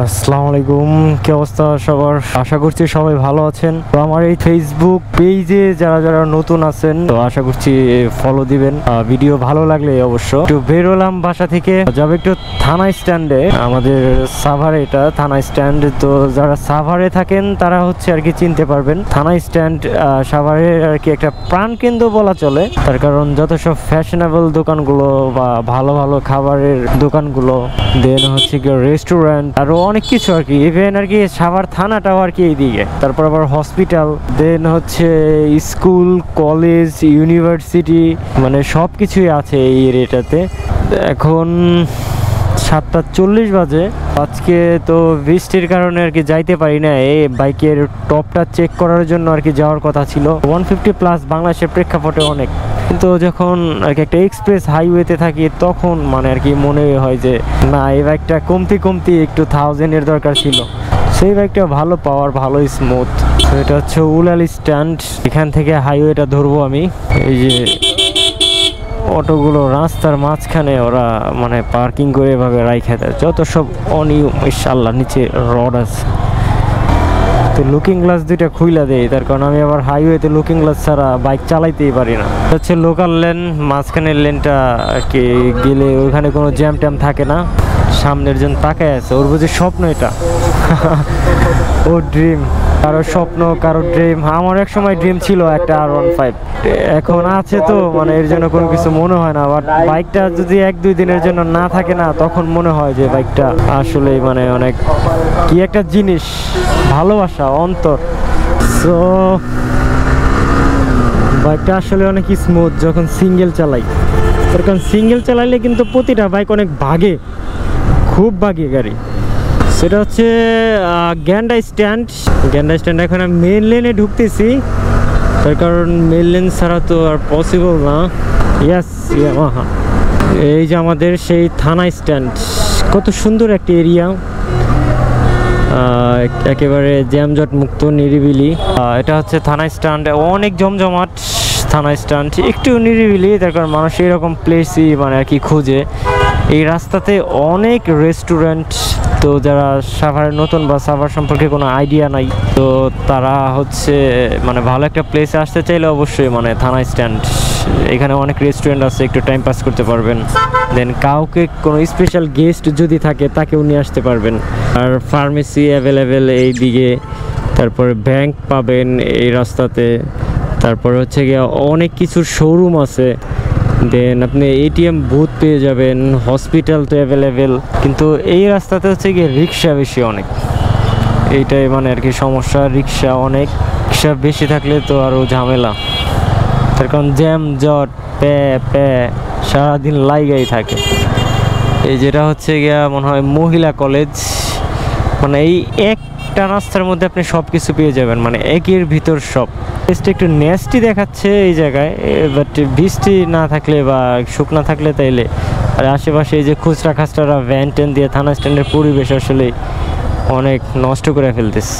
আসসালামু আলাইকুম, কি অবস্থা সবার? আশা করছি সবাই ভালো আছেন। তো আমার এই ফেসবুক পেজে যারা যারা নতুন আছেন তো আশা করছি ফলো দিবেন। ভিডিও ভালো লাগলে অবশ্য। একটু বেরোলাম বাসা থেকে, যাবে একটু থানা স্ট্যান্ডে। আমাদের সাভারে এটা থানা স্ট্যান্ড। তো যারা সাভারে থাকেন তারা হচ্ছে আর কি চিনতে পারবেন। থানা স্ট্যান্ড সাভারের আর কি একটা প্রাণকেন্দ্র বলা চলে, তার কারণ যত সব ফ্যাশনেবল দোকানগুলো বা ভালো ভালো খাবারের দোকানগুলো, দেন হচ্ছে কি রেস্টুরেন্ট, আরো অনেক কিছু আর কি। ইভেন আর কি সাভার থানাটাও আর কি এইদিকে। তারপর আবার হসপিটাল, দেন হচ্ছে স্কুল, কলেজ, ইউনিভার্সিটি, মানে সব কিছুই আছে এই এরিয়াটাতে। এখন 7:40 বাজে। আজকে তো বৃষ্টির কারণে আর কি যাইতে পারি না। এই বাইকের টপটা চেক করার জন্য আর কি যাওয়ার কথা ছিল। 150+ বাংলাদেশের প্রেক্ষাপটে অনেক, কিন্তু যখন আর কি একটা এক্সপ্রেস হাইওয়েতে থাকি তখন মানে আর কি মনে হয় যে না, এই বাইকটা কমতি একটু 1000-এর দরকার ছিল। সেই বাইকটা ভালো পাওয়ার, ভালো স্মুথ। তো এটা হচ্ছে উলাল স্ট্যান্ড। এখান থেকে হাইওয়েটা ধরবো আমি। এই যে অটোগুলো রাস্তার মাঝখানে ওরা মানে পার্কিং করে এভাবে রাইখা দেয়, যত সব অনিয়ম। ইনশাআল্লাহ নিচে রড আছে। তো লুকিং গ্লাস দুইটা খুইলা দেয়, তার কারণ আমি আবার হাইওয়েতে লুকিং গ্লাস ছাড়া বাইক চালাইতেই পারি না। হচ্ছে লোকাল লেন, মাঝখানের লেনটা আর কি গেলে ওইখানে কোনো জ্যাম ট্যাম থাকে না। সামনের জন তাকায় আছে, ওর বুঝি স্বপ্ন এটা। ও ড্রিম, কারো স্বপ্ন, কারো ড্রিম। আমার এক সময় ড্রিম ছিল একটা R15, এখন আছে তো মানে এর জন্য কোনো কিছু মনে হয় না। বাট বাইকটা যদি 1-2 দিনের জন্য না থাকে না, তখন মনে হয় যে বাইকটা আসলে মানে অনেক কি একটা জিনিস, ভালোবাসা, অন্তর। সো বাইকটা আসলে অনেক স্মুথ যখন সিঙ্গেল চালাই। তার কারণ সিঙ্গেল চালাইলে কিন্তু প্রতিটা বাইক অনেক ভাগে, খুব ভাগে গাড়ি। সেটা হচ্ছে গ্যান্ডা স্ট্যান্ড। এখন আমি মেন লেনে ঢুকতেছি, তার কারণ মেন লেন ছাড়া তো আর পসিবল না। ইয়াস, এই যে আমাদের সেই থানা স্ট্যান্ড, কত সুন্দর একটা এরিয়া, একেবারে জ্যামজট মুক্ত, নিরিবিলি। এটা হচ্ছে থানা স্ট্যান্ড, অনেক জমজমাট থানা স্ট্যান্ড, একটু নিরিবিলি। তার কারণ মানুষ এরকম প্লেসই মানে আর কি খুঁজে। এই রাস্তাতে অনেক রেস্টুরেন্ট। তো যারা সাভারের নতুন বা সাভার সম্পর্কে কোনো আইডিয়া নাই, তো তারা হচ্ছে মানে ভালো একটা প্লেসে আসতে চাইলে অবশ্যই মানে থানা স্ট্যান্ড। এখানে অনেক রেস্টুরেন্ট আছে, একটু টাইম পাস করতে পারবেন। দেন কাউকে কোনো স্পেশাল গেস্ট যদি থাকে তাকেও নিয়ে আসতে পারবেন। আর ফার্মেসি অ্যাভেলেবেল এই দিকে, তারপরে ব্যাংক পাবেন এই রাস্তাতে, তারপর হচ্ছে গিয়ে অনেক কিছুর শোরুম আছে। দেন আপনি ATM বুথ পেয়ে যাবেন, হসপিটাল তো অ্যাভেলেবেল। কিন্তু এই রাস্তাতে হচ্ছে গিয়ে রিক্সা বেশি অনেক, এইটাই মানে আর কি সমস্যা। রিক্সা বেশি থাকলে তো আরও ঝামেলা, তার কারণ জ্যাম জট প্যা সারাদিন লাইগাই থাকে। এই যেটা হচ্ছে গিয়া মনে হয় মহিলা কলেজ, মানে এই একটা রাস্তার মধ্যে আপনি সব কিছু পেয়ে যাবেন, মানে একের ভিতর সব। একটু নেস্টি দেখাচ্ছে এই জায়গায়, বাট বৃষ্টি না থাকলে বা শুকনা থাকলে তাইলে। আর আশেপাশে এই যে খুচরা খাচরা ভ্যান ট্যান দিয়ে থানা স্ট্যান্ডের পরিবেশ আসলে অনেক নষ্ট করে ফেলতেছে।